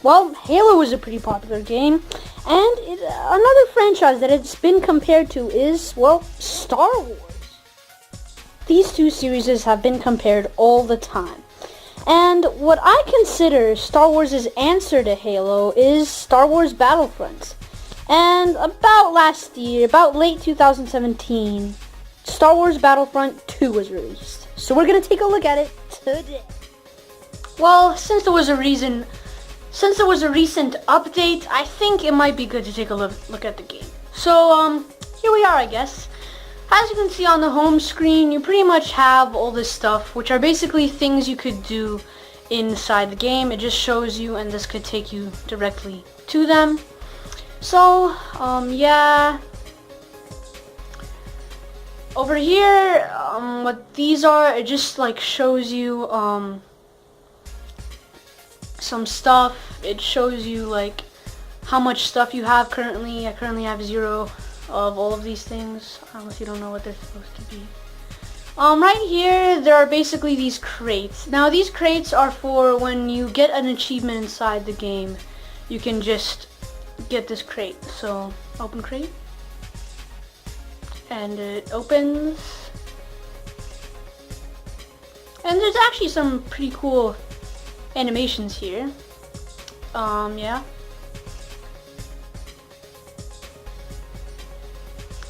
Well, Halo is a pretty popular game, and another franchise that it's been compared to is, well, Star Wars. These two series have been compared all the time. And what I consider Star Wars' answer to Halo is Star Wars Battlefront. And about last year, about late 2017, Star Wars Battlefront 2 was released. So we're going to take a look at it today. Well, since there was a recent update, I think it might be good to take a look at the game. So, here we are, I guess. As you can see on the home screen, you pretty much have all this stuff, which are basically things you could do inside the game. It just shows you, and this could take you directly to them. So, yeah. Over here, what these are, it just like shows you, some stuff. It shows you like how much stuff you have currently. I currently have 0 of all of these things, unless you don't know what they're supposed to be. Right here there are basically these crates. Now these crates are for when you get an achievement inside the game, you can just get this crate. So open crate, and it opens, and there's actually some pretty cool animations here.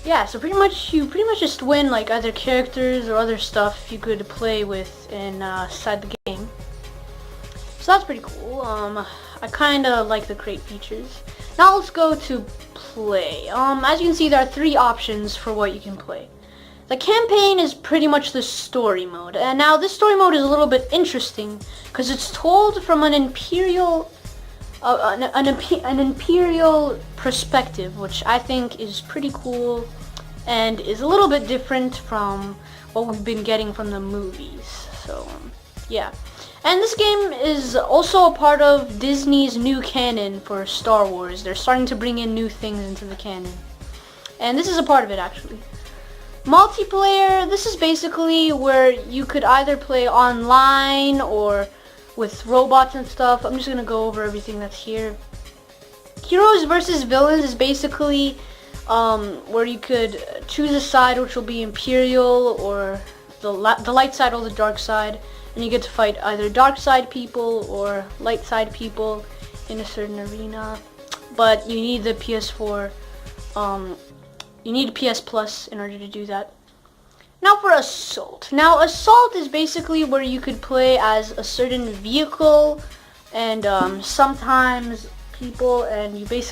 Yeah, so you pretty much just win like other characters or other stuff you could play with inside the game. So that's pretty cool. I kinda like the crate features. Now let's go to play. As you can see, there are 3 options for what you can play. The campaign is pretty much the story mode, and now this story mode is a little bit interesting because it's told from an imperial perspective, which I think is pretty cool and is a little bit different from what we've been getting from the movies. So yeah, and this game is also a part of Disney's new canon for Star Wars. They're starting to bring in new things into the canon, and this is a part of it actually. Multiplayer, this is basically where you could either play online or with robots and stuff. I'm just gonna go over everything that's here. Heroes versus villains is basically where you could choose a side, which will be Imperial or the light side or the dark side, and you get to fight either dark side people or light side people in a certain arena. But you need the PS4. You need PS Plus in order to do that. Now for Assault. Now Assault is basically where you could play as a certain vehicle and sometimes people, and these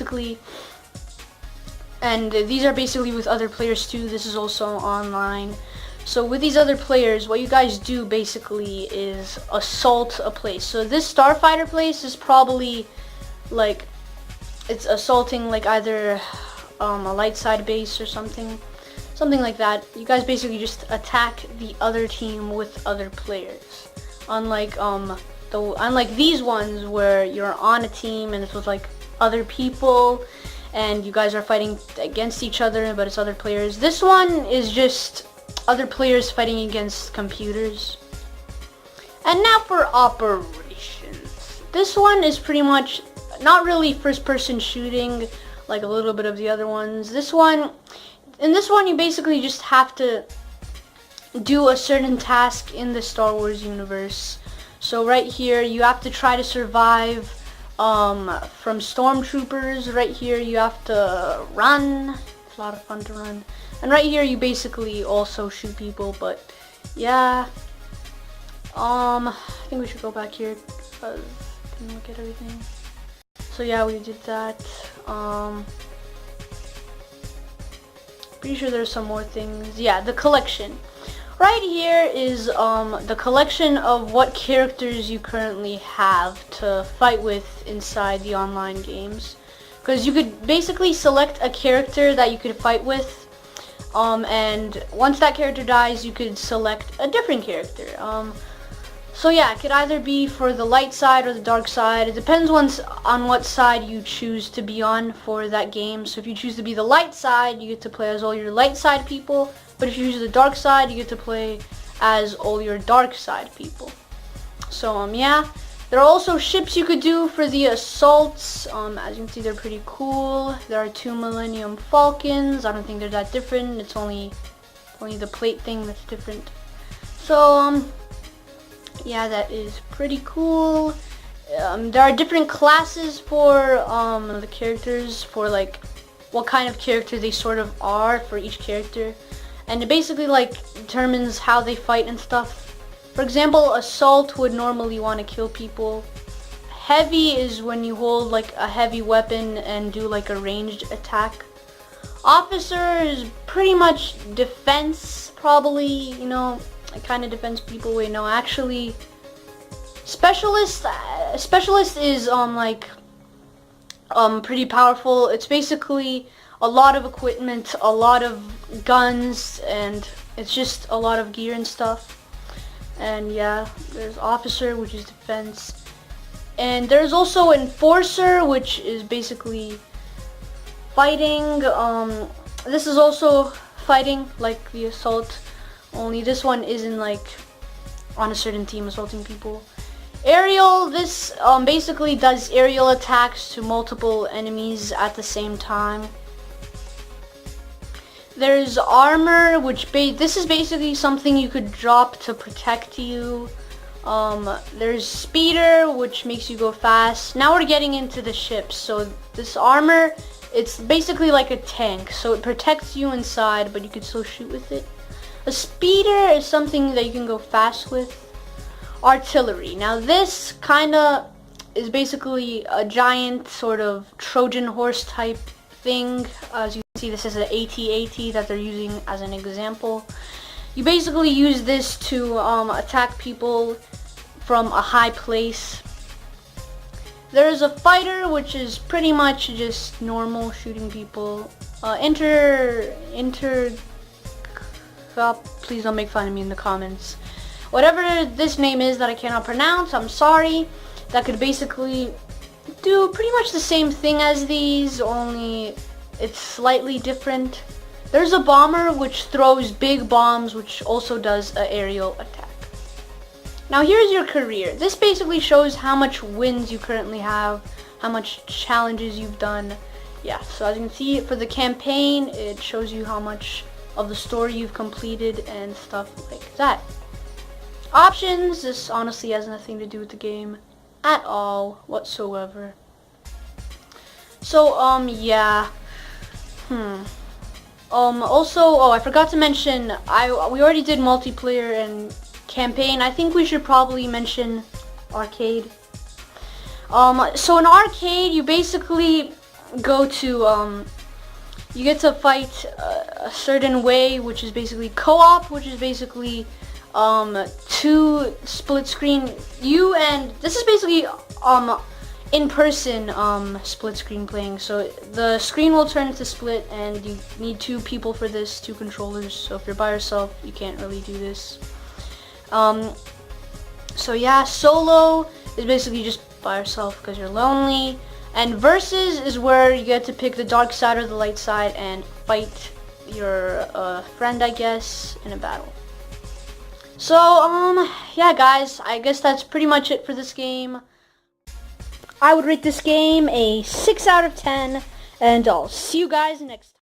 are basically with other players too. This is also online. So with these other players, what you guys do basically is assault a place. So this Starfighter place is probably like, it's assaulting like either a light side base or something like that. You guys basically just attack the other team with other players. Unlike these ones where you're on a team and it's with like other people and you guys are fighting against each other, but it's other players. This one is just other players fighting against computers. And now for Operations. This one is pretty much not really first-person shooting like a little bit of the other ones. In this one you basically just have to do a certain task in the Star Wars universe. So right here you have to try to survive from stormtroopers. Right here you have to run. It's a lot of fun to run. And right here you basically also shoot people, but yeah. I think we should go back here because I didn't look at everything. So yeah, we did that. Pretty sure there's some more things. Yeah, the collection. Right here is the collection of what characters you currently have to fight with inside the online games. Because you could basically select a character that you could fight with, and once that character dies, you could select a different character. So yeah, it could either be for the light side or the dark side. It depends on what side you choose to be on for that game. So if you choose to be the light side, you get to play as all your light side people. But if you choose the dark side, you get to play as all your dark side people. So yeah. There are also ships you could do for the assaults. As you can see, they're pretty cool. There are 2 Millennium Falcons. I don't think they're that different. It's only the plate thing that's different. So yeah, that is pretty cool. There are different classes for the characters, for like what kind of character they sort of are for each character, and it basically like determines how they fight and stuff. For example, Assault would normally want to kill people. Heavy is when you hold like a heavy weapon and do like a ranged attack. Officer is pretty much defense, probably, you know, it kind of defends people. Wait, no, actually, Specialist is pretty powerful. It's basically a lot of equipment, a lot of guns, and it's just a lot of gear and stuff. And yeah, there's Officer, which is defense, and there's also Enforcer, which is basically fighting. This is also fighting like the Assault, only this one isn't like on a certain team assaulting people. Aerial, this basically does aerial attacks to multiple enemies at the same time. There's Armor, which this is basically something you could drop to protect you. There's Speeder, which makes you go fast. Now we're getting into the ships. So this Armor, it's basically like a tank, so it protects you inside, but you can still shoot with it. A Speeder is something that you can go fast with. Artillery. Now this kinda is basically a giant sort of Trojan horse type thing. As you can see, this is an AT-AT that they're using as an example. You basically use this to attack people from a high place. There's a Fighter, which is pretty much just normal shooting people. Please don't make fun of me in the comments. Whatever this name is that I cannot pronounce, I'm sorry. That could basically do pretty much the same thing as these, only it's slightly different. There's a Bomber, which throws big bombs, which also does an aerial attack. Now here's your career. This basically shows how much wins you currently have, how much challenges you've done. Yeah, so as you can see, for the campaign, it shows you how much of the story you've completed and stuff like that. Options, this honestly has nothing to do with the game at all whatsoever. So yeah. Also, oh, I forgot to mention, we already did multiplayer and campaign. I think we should probably mention arcade. So in arcade, you basically go to you get to fight a certain way, which is basically co-op, which is basically 2 split screen. This is basically in person split screen playing. So the screen will turn to split, and you need 2 people for this, 2 controllers. So if you're by yourself, you can't really do this. So yeah, solo is basically just by yourself because you're lonely. And versus is where you get to pick the dark side or the light side and fight your friend, I guess, in a battle. So, yeah guys, I guess that's pretty much it for this game. I would rate this game a 6 out of 10, and I'll see you guys next time.